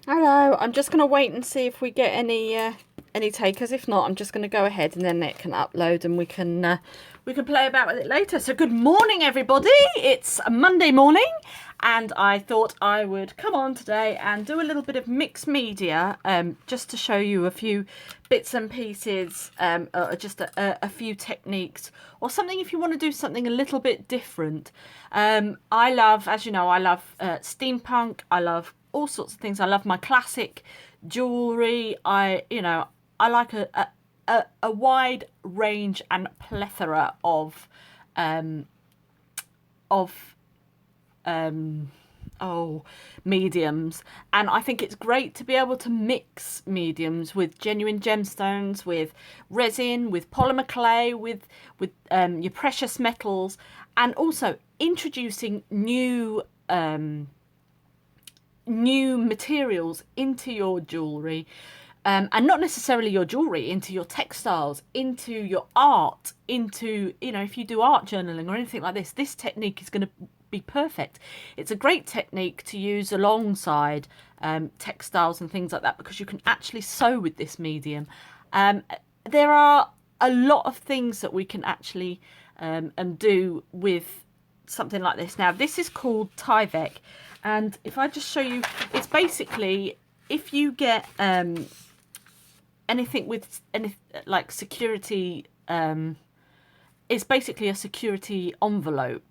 Hello, I'm just going to wait and see if we get any takers. If not, I'm just going to go ahead and then it can upload and we can play about with it later. So good morning, everybody. It's a Monday morning and I thought I would come on today and do a little bit of mixed media just to show you a few bits and pieces, or just a few techniques or something if you want to do something a little bit different. I love, as you know, I love steampunk. I love all sorts of things. I love my classic jewelry. I like a wide range and plethora of of mediums, and I think it's great to be able to mix mediums with genuine gemstones, with resin, with polymer clay, with your precious metals, and also introducing new materials into your jewelry, and not necessarily your jewelry, into your textiles, into your art, into, if you do art journaling or anything like this technique is going to be perfect. It's a great technique to use alongside textiles and things like that, because you can actually sew with this medium. There are a lot of things that we can actually do with something like this. Now, this is called Tyvek, and if I just show you, it's basically, if you get anything with any like security, it's basically a security envelope.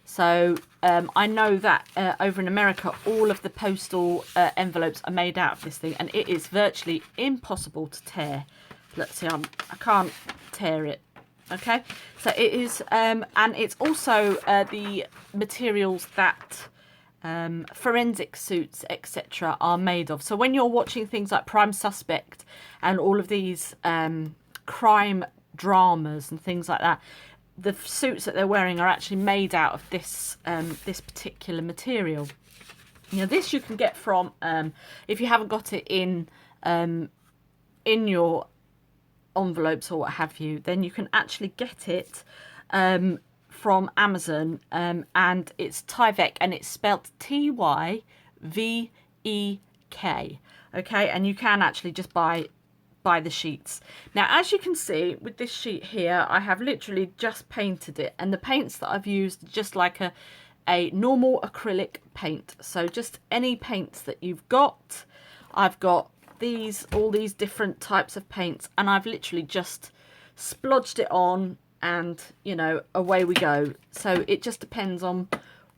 So I know that over in America, all of the postal envelopes are made out of this thing, and it is virtually impossible to tear. Let's see, I can't tear it. Okay, so it is, and it's also the materials that forensic suits, etc., are made of. So when you're watching things like Prime Suspect and all of these crime dramas and things like that, the suits that they're wearing are actually made out of this this particular material. This you can get from, if you haven't got it in your envelopes or what have you, then you can actually get it from Amazon, and it's Tyvek, and it's spelled Tyvek. Okay, and you can actually just buy the sheets. Now, as you can see with this sheet here, I have literally just painted it, and the paints that I've used are just like a normal acrylic paint. So just any paints that you've got. I've got all these different types of paints, and I've literally just splodged it on, and away we go. So it just depends on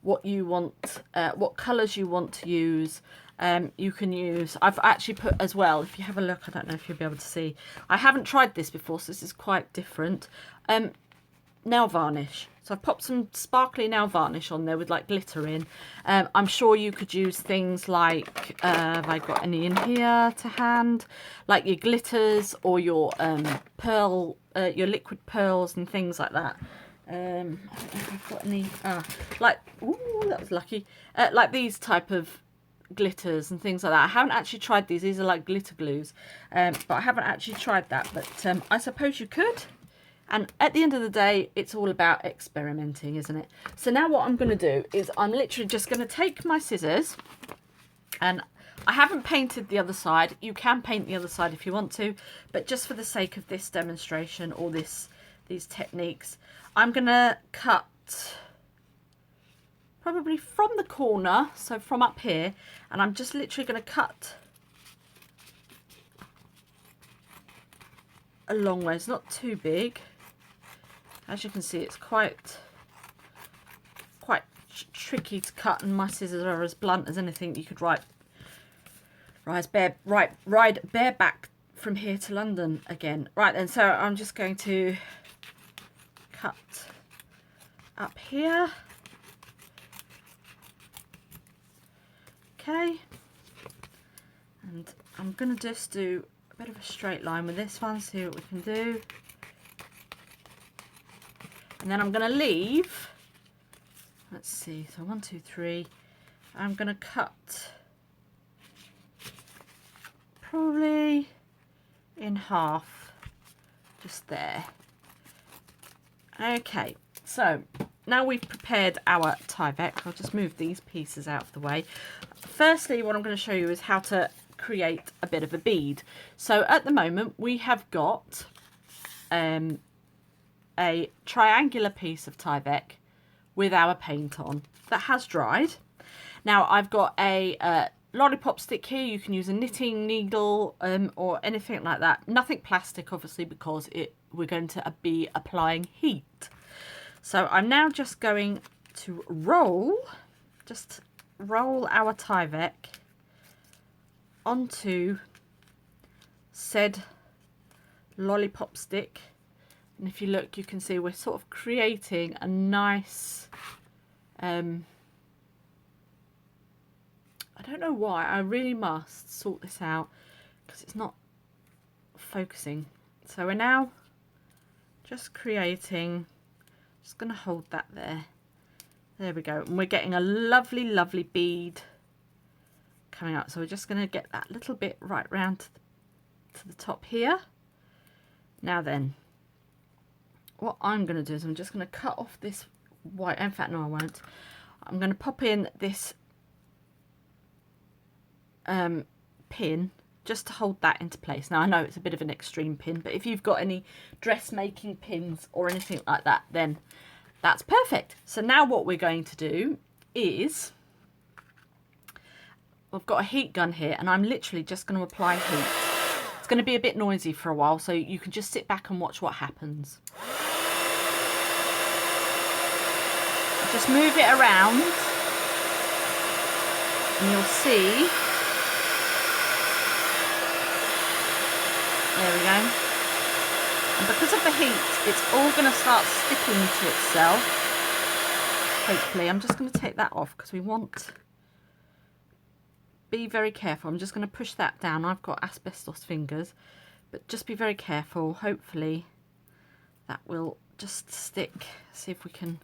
what you want, what colors you want to use. You can use, I've actually put as well, if you have a look, I don't know if you'll be able to see, I haven't tried this before, so this is quite different. Nail varnish. So I've popped some sparkly nail varnish on there with like glitter in. I'm sure you could use things like, have I got any in here to hand? Like your glitters or your pearl, your liquid pearls and things like that. I don't know if I've got any, like, ooh, that was lucky. Like these type of glitters and things like that. I haven't actually tried these. These are like glitter glues. But I haven't actually tried that. But I suppose you could. And at the end of the day, it's all about experimenting, isn't it? So now what I'm going to do is I'm literally just going to take my scissors, and I haven't painted the other side. You can paint the other side if you want to, but just for the sake of this demonstration or these techniques, I'm going to cut probably from the corner, so from up here, and I'm just literally going to cut a long way. It's not too big. As you can see, it's quite tricky to cut, and my scissors are as blunt as anything you could ride bareback from here to London again. Right then, so I'm just going to cut up here. Okay, and I'm going to just do a bit of a straight line with this one, see what we can do. And then I'm going to leave, let's see, so 1, 2, 3, I'm going to cut probably in half, just there. Okay, so now we've prepared our Tyvek, I'll just move these pieces out of the way. Firstly, what I'm going to show you is how to create a bit of a bead. So at the moment we have got a triangular piece of Tyvek with our paint on that has dried. Now I've got a lollipop stick here. You can use a knitting needle or anything like that. Nothing plastic, obviously, because we're going to be applying heat. So I'm now just going to roll our Tyvek onto said lollipop stick. And if you look, you can see we're sort of creating a nice, I don't know why, I really must sort this out because it's not focusing. So we're now just creating, just going to hold that there. There we go. And we're getting a lovely, lovely bead coming out. So we're just going to get that little bit right round to the top here. Now then, what I'm going to do is I'm just going to cut off this white. In fact, no, I won't. I'm going to pop in this pin just to hold that into place. Now I know it's a bit of an extreme pin, but if you've got any dressmaking pins or anything like that, then that's perfect. So now what we're going to do is, I've got a heat gun here and I'm literally just going to apply heat. It's going to be a bit noisy for a while, so you can just sit back and watch what happens. Just move it around and you'll see. There we go. And because of the heat, it's all going to start sticking to itself. Hopefully, I'm just going to take that off because we want... Be very careful. I'm just going to push that down. I've got asbestos fingers, but just be very careful. Hopefully, that will just stick. See if we can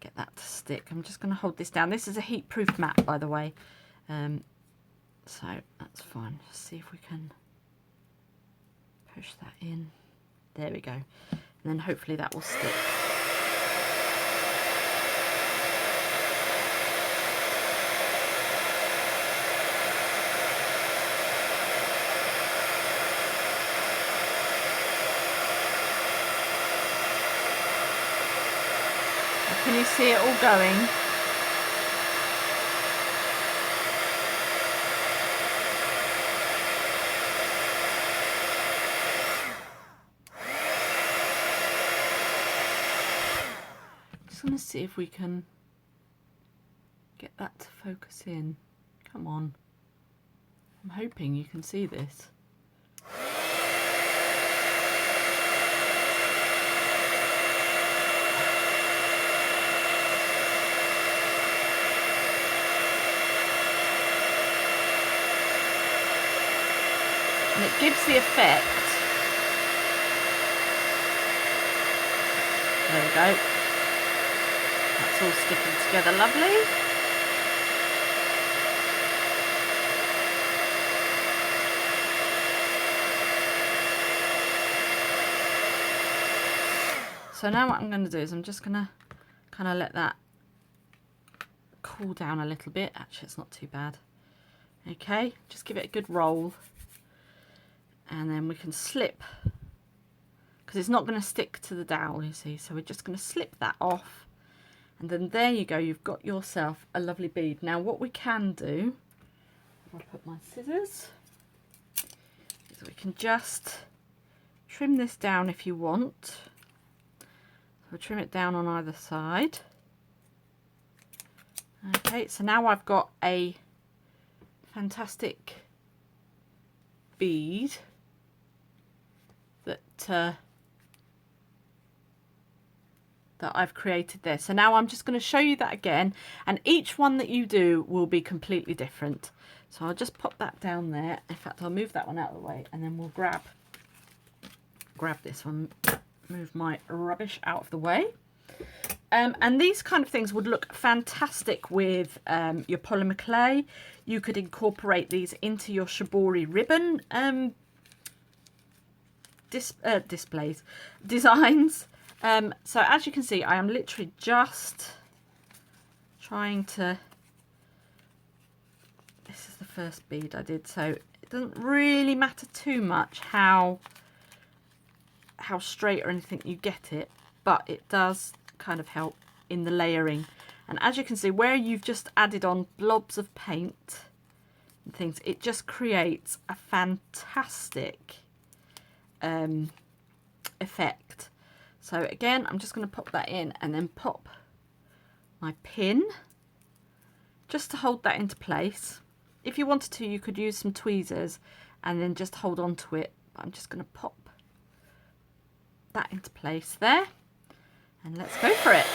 get that to stick. I'm just going to hold this down. This is a heat-proof mat, by the way. So that's fine. Just see if we can push that in. There we go. And then hopefully that will stick. Can you see it all going? Just going to see if we can get that to focus in. Come on. I'm hoping you can see this. And it gives the effect. There we go. That's all sticking together lovely. So now what I'm going to do is I'm just going to kind of let that cool down a little bit. Actually, it's not too bad. Okay, just give it a good roll. And then we can slip, because it's not going to stick to the dowel, you see. So we're just going to slip that off. And then there you go, you've got yourself a lovely bead. Now what we can do, I'll put my scissors, is we can just trim this down if you want. So we'll trim it down on either side. Okay, so now I've got a fantastic bead that I've created there. So now I'm just going to show you that again, and each one that you do will be completely different. So I'll just pop that down there. In fact, I'll move that one out of the way, and then we'll grab this one, move my rubbish out of the way. And these kind of things would look fantastic with your polymer clay. You could incorporate these into your shibori ribbon designs. So as you can see, I am literally just trying to, this is the first bead I did, so it doesn't really matter too much how straight or anything you get it, but it does kind of help in the layering. And as you can see, where you've just added on blobs of paint and things, it just creates a fantastic effect. So again, I'm just going to pop that in and then pop my pin just to hold that into place. If you wanted to, you could use some tweezers and then just hold on to it. But I'm just going to pop that into place there, and let's go for it.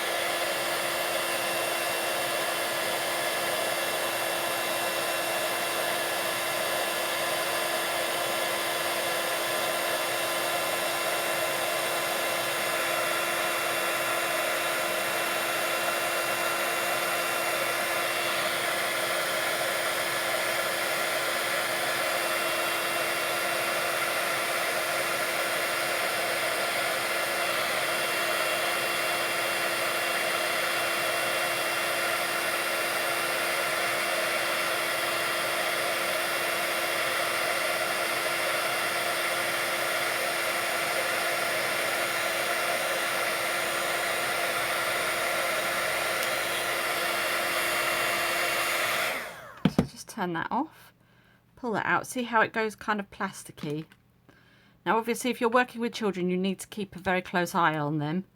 Turn that off, pull that out, see how it goes kind of plasticky. Now obviously if you're working with children, you need to keep a very close eye on them,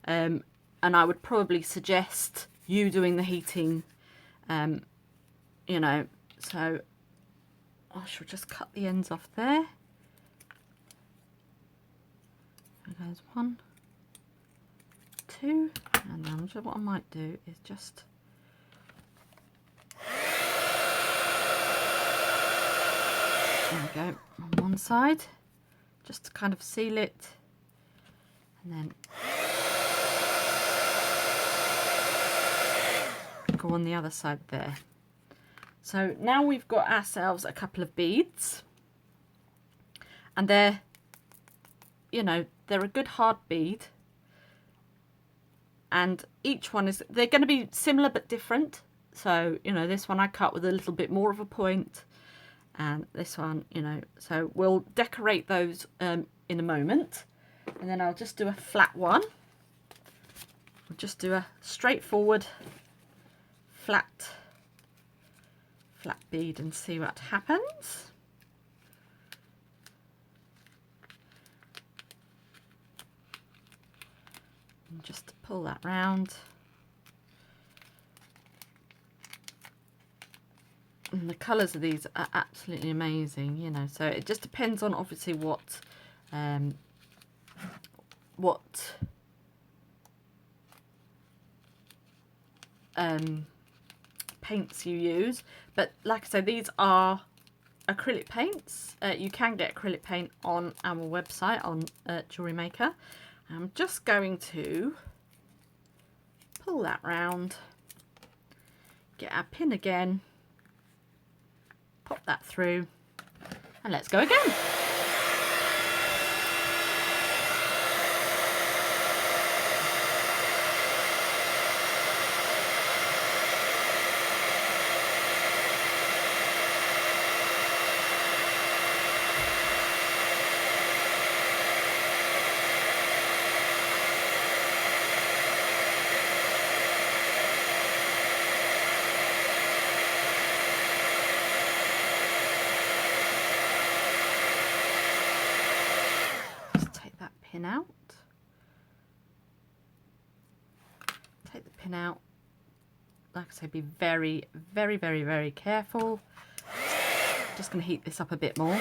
and I would probably suggest you doing the heating, you know, so I shall just cut the ends off there. There goes 1, 2, and then what I might do is just there we go, on one side, just to kind of seal it, and then go on the other side there. So now we've got ourselves a couple of beads, and they're, you know, they're a good hard bead, and each one is, they're going to be similar but different. So, you know, this one I cut with a little bit more of a point, and this one, you know, so we'll decorate those in a moment. And then I'll just do a flat one. We'll just do a straightforward flat bead and see what happens. And just pull that round. And the colours of these are absolutely amazing, you know, so it just depends on obviously what paints you use. But like I said, these are acrylic paints. You can get acrylic paint on our website on Jewellery Maker. I'm just going to pull that round, get our pin again, pop that through, and let's go again. Out, take the pin out, like I say, be very careful. Just going to heat this up a bit more.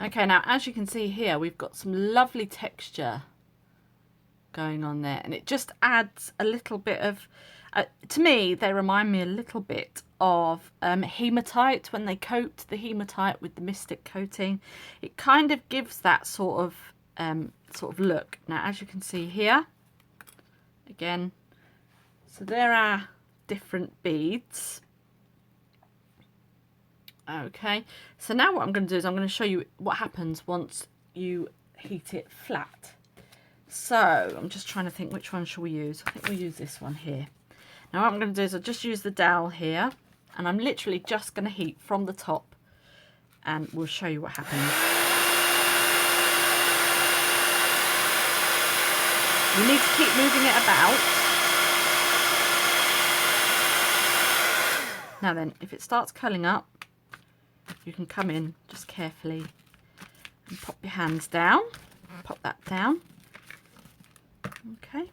Okay, now as you can see here, we've got some lovely texture going on there, and it just adds a little bit of, To me, they remind me a little bit of hematite when they coat the hematite with the Mystic coating. It kind of gives that sort of look. Now, as you can see here, again, so there are different beads. Okay, so now what I'm going to do is I'm going to show you what happens once you heat it flat. So I'm just trying to think, which one shall we use? I think we'll use this one here. Now what I'm going to do is I'll just use the dowel here, and I'm literally just going to heat from the top, and we'll show you what happens. You need to keep moving it about. Now then, if it starts curling up, you can come in just carefully and pop your hands down. Pop that down. Okay.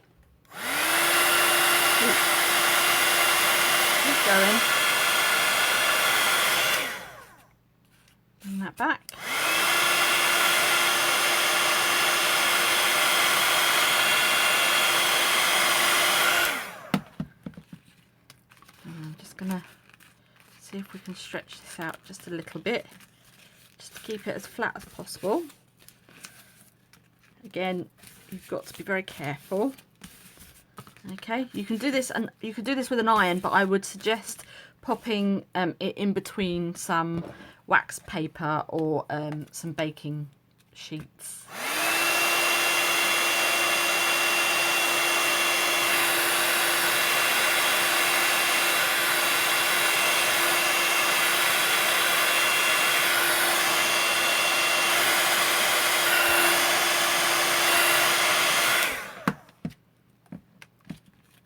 Keep going. Bring that back. And I'm just going to see if we can stretch this out just a little bit, just to keep it as flat as possible. Again, you've got to be very careful. Okay, you can do this, and you can do this with an iron, but I would suggest popping it in between some wax paper or some baking sheets.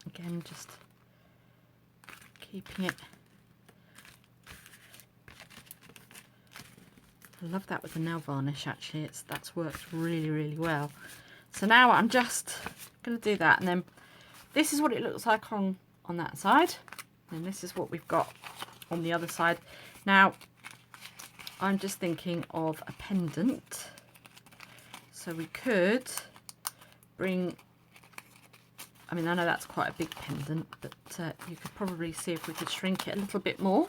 Again, just keeping it. I love that with the nail varnish, actually. That's worked really, really well. So now I'm just going to do that, and then this is what it looks like on that side, and this is what we've got on the other side. Now I'm just thinking of a pendant, so we could bring, I mean, I know that's quite a big pendant, but you could probably see if we could shrink it a little bit more.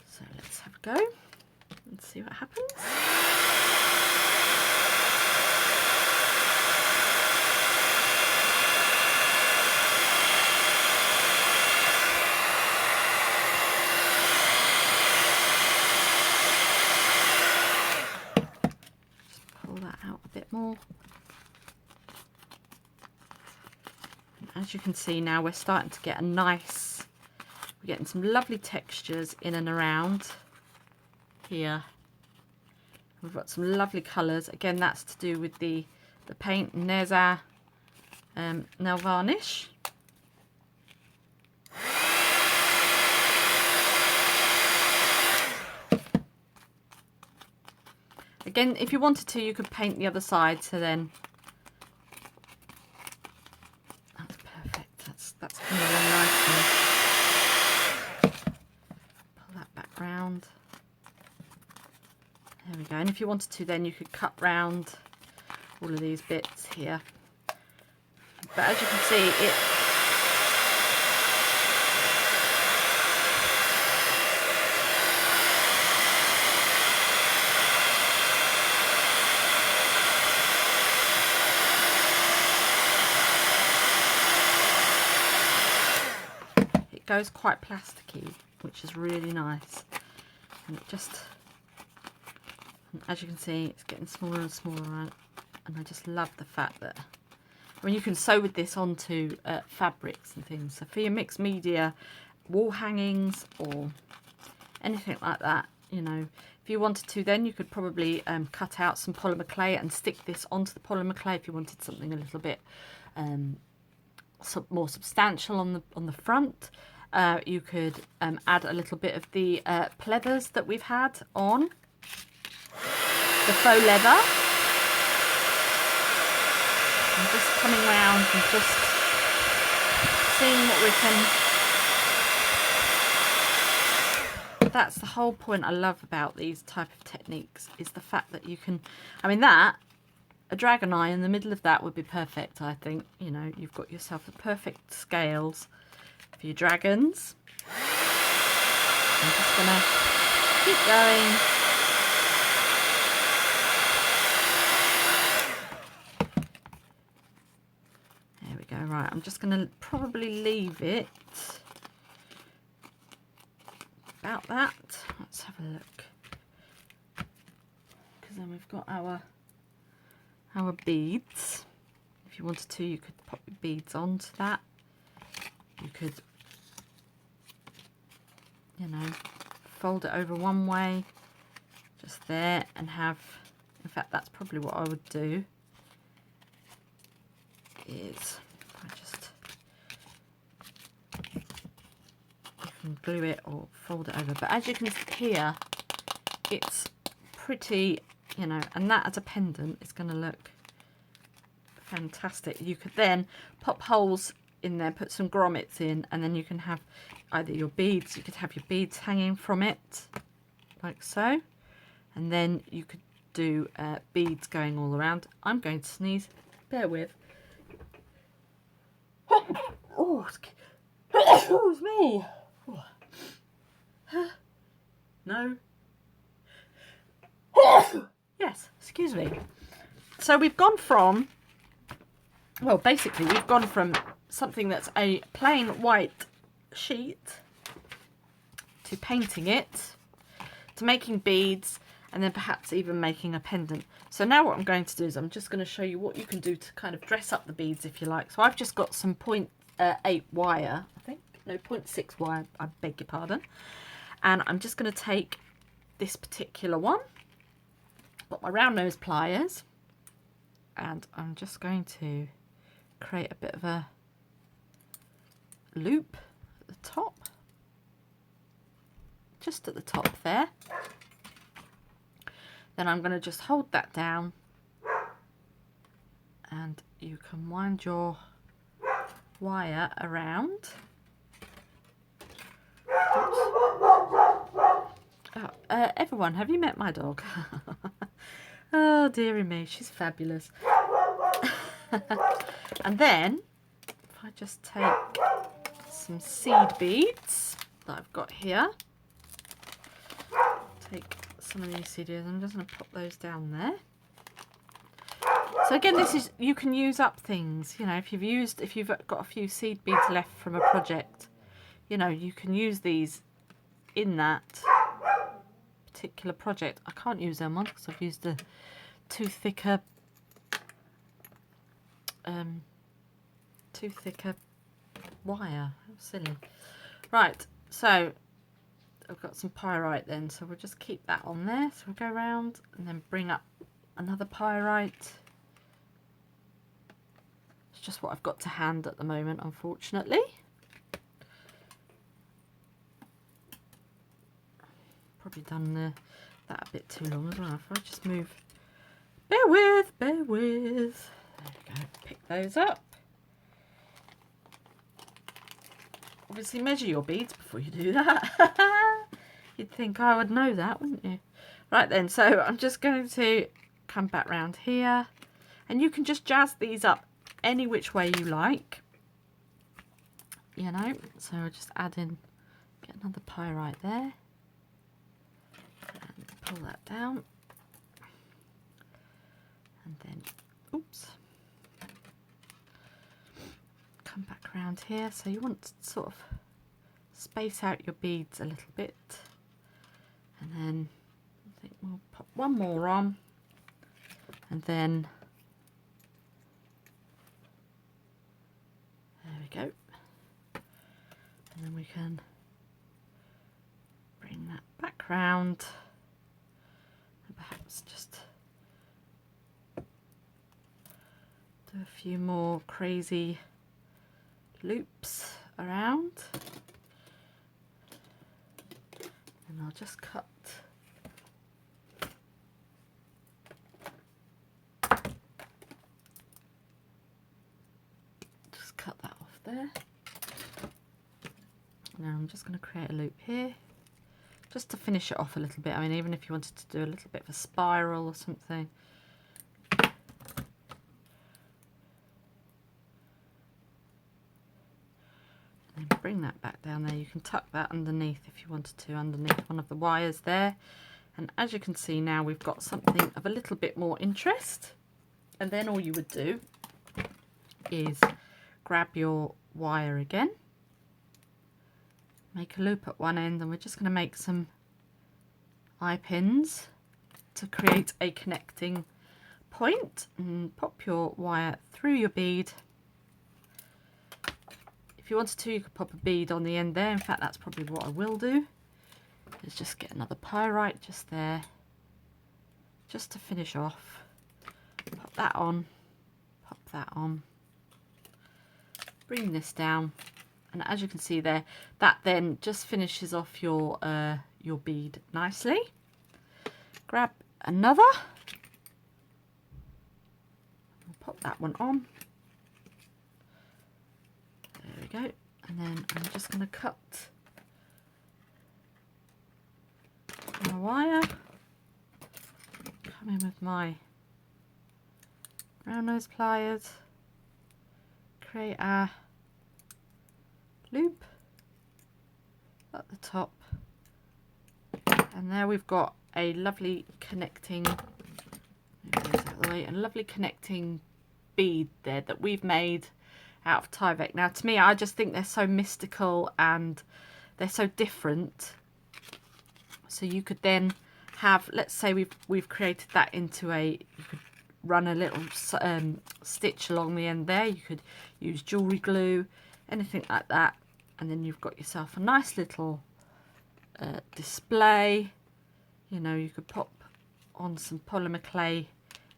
So let's have a go and see what happens. Just pull that out a bit more. As you can see now, we're starting to get a nice, we're getting some lovely textures in and around here. We've got some lovely colours. Again, that's to do with the paint, and there's our nail varnish. Again, if you wanted to, you could paint the other side, so then that's coming along nicely. Pull that back round. There we go. And if you wanted to, then you could cut round all of these bits here. But as you can see, it goes quite plasticky, which is really nice. And it just, as you can see, it's getting smaller and smaller, and I just love the fact that, I mean, you can sew with this onto fabrics and things. So for your mixed media wall hangings or anything like that, you know, if you wanted to, then you could probably cut out some polymer clay and stick this onto the polymer clay if you wanted something a little bit more substantial on the front. You could add a little bit of the pleathers that we've had on the faux leather. I'm just coming round and just seeing what we can. That's the whole point I love about these type of techniques, is the fact that you can, I mean, that a dragon eye in the middle of that would be perfect, I think. You know, you've got yourself the perfect scales for your dragons. I'm just going to keep going. There we go. Right, I'm just going to probably leave it about that. Let's have a look. Because then we've got our beads. If you wanted to, you could pop your beads onto that. You could, you know, fold it over one way, just there, and have, in fact, that's probably what I would do, is I just, you can glue it or fold it over. But as you can hear, it's pretty, you know, and that as a pendant is going to look fantastic. You could then pop holes in there, put some grommets in, and then you can have either your beads, you could have your beads hanging from it, like so, and then you could do beads going all around. I'm going to sneeze, bear with. Oh, excuse me. No. Yes, excuse me. So we've gone from, well, basically we've gone from something that's a plain white sheet to painting it, to making beads, and then perhaps even making a pendant. So now what I'm going to do is I'm just going to show you what you can do to kind of dress up the beads if you like. So I've just got some 0.8 wire, I think, no, 0.6 wire, I beg your pardon. And I'm just going to take this particular one, got my round nose pliers, and I'm just going to create a bit of a loop at the top, just at the top there. Then I'm going to just hold that down, and you can wind your wire around. Oh, everyone, have you met my dog? Oh dearie me, she's fabulous. And then if I just take some seed beads that I've got here, take some of these seed beads, I'm just going to pop those down there. So again, this is, you can use up things, you know, if you've got a few seed beads left from a project, you know, you can use these in that particular project. I can't use them on because I've used a too thicker wire. How silly. Right, so I've got some pyrite then, so we'll just keep that on there. So we'll go around and then bring up another pyrite. It's just what I've got to hand at the moment, unfortunately. Probably done that a bit too long as well. If I just move, bear with. There we go, pick those up. Obviously measure your beads before you do that. You'd think I would know that, wouldn't you? Right then, so I'm just going to come back round here, and you can just jazz these up any which way you like, you know. So I'll just add in, get another pyrite there, and pull that down, and then, oops, come back around here. So you want to sort of space out your beads a little bit, and then I think we'll pop one more on, and then there we go, and then we can bring that back round and perhaps just do a few more crazy loops around, and I'll just cut that off there. Now I'm just going to create a loop here just to finish it off a little bit. I mean, even if you wanted to do a little bit of a spiral or something, bring that back down there. You can tuck that underneath if you wanted to, underneath one of the wires there. And as you can see now, we've got something of a little bit more interest. And then all you would do is grab your wire again, make a loop at one end, and we're just going to make some eye pins to create a connecting point, and pop your wire through your bead. If you wanted to, you could pop a bead on the end there. In fact, that's probably what I will do. Is just get another pyrite just there, just to finish off. Pop that on, pop that on, bring this down, and as you can see there, that then just finishes off your bead nicely. Grab another, pop that one on. There we go, and then I'm just going to cut my wire, come in with my round nose pliers, create a loop at the top, and there we've got a lovely connecting, move those out of the way, a lovely connecting bead there that we've made out of Tyvek. Now to me, I just think they're so mystical and they're so different. So you could then have, let's say we've created that into a, you could run a little stitch along the end there. You could use jewellery glue, anything like that, and then you've got yourself a nice little display. You know, you could pop on some polymer clay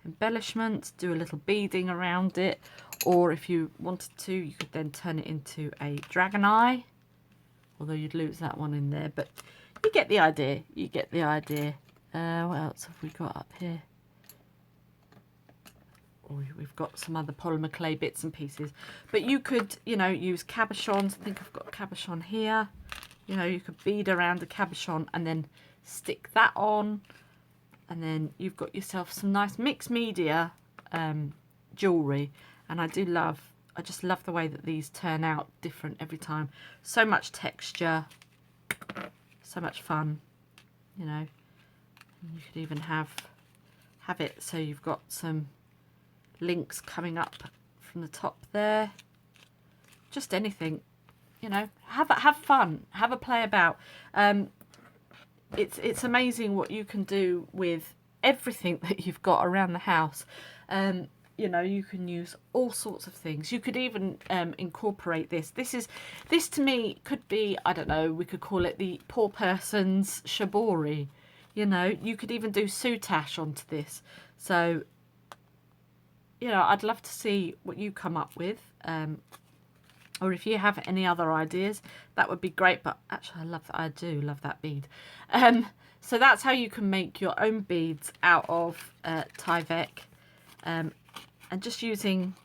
embellishments, do a little beading around it, or if you wanted to, you could then turn it into a dragon eye, although you'd lose that one in there, but you get the idea. You get the idea. What else have we got up here? Oh, we've got some other polymer clay bits and pieces, but you could, you know, use cabochons. I think I've got a cabochon here. You know, you could bead around a cabochon and then stick that on, and then you've got yourself some nice mixed media jewellery. And I just love the way that these turn out different every time. So much texture, so much fun, you know. You could even have it so you've got some links coming up from the top there. Just anything, you know. Have fun, have a play about. It's amazing what you can do with everything that you've got around the house. You know, you can use all sorts of things. You could even incorporate this. This to me could be, I don't know, we could call it the poor person's shibori. You know, you could even do soutache onto this. So, you know, I'd love to see what you come up with. Or if you have any other ideas, that would be great. But actually, I do love that bead. So that's how you can make your own beads out of Tyvek. And just using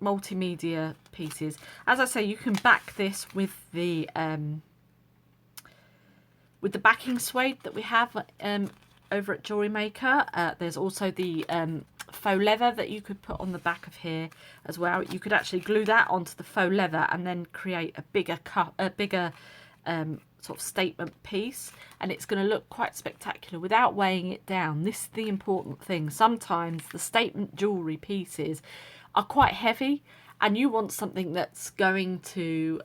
multimedia pieces. As I say, you can back this with the backing suede that we have over at Jewellery Maker. There's also the faux leather that you could put on the back of here as well. You could actually glue that onto the faux leather and then create a bigger sort of statement piece, and it's going to look quite spectacular without weighing it down. This is the important thing. Sometimes the statement jewellery pieces are quite heavy, and you want something that's going to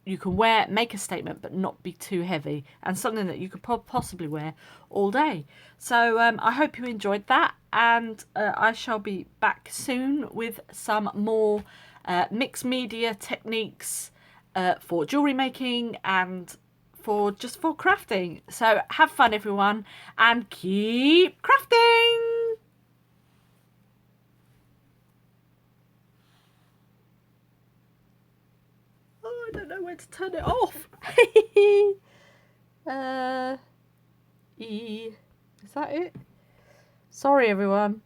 you can wear, make a statement, but not be too heavy, and something that you could possibly wear all day. So I hope you enjoyed that, and I shall be back soon with some more mixed media techniques for jewellery making and for crafting. So have fun, everyone, and keep crafting! Oh, I don't know where to turn it off. Is that it? Sorry, everyone.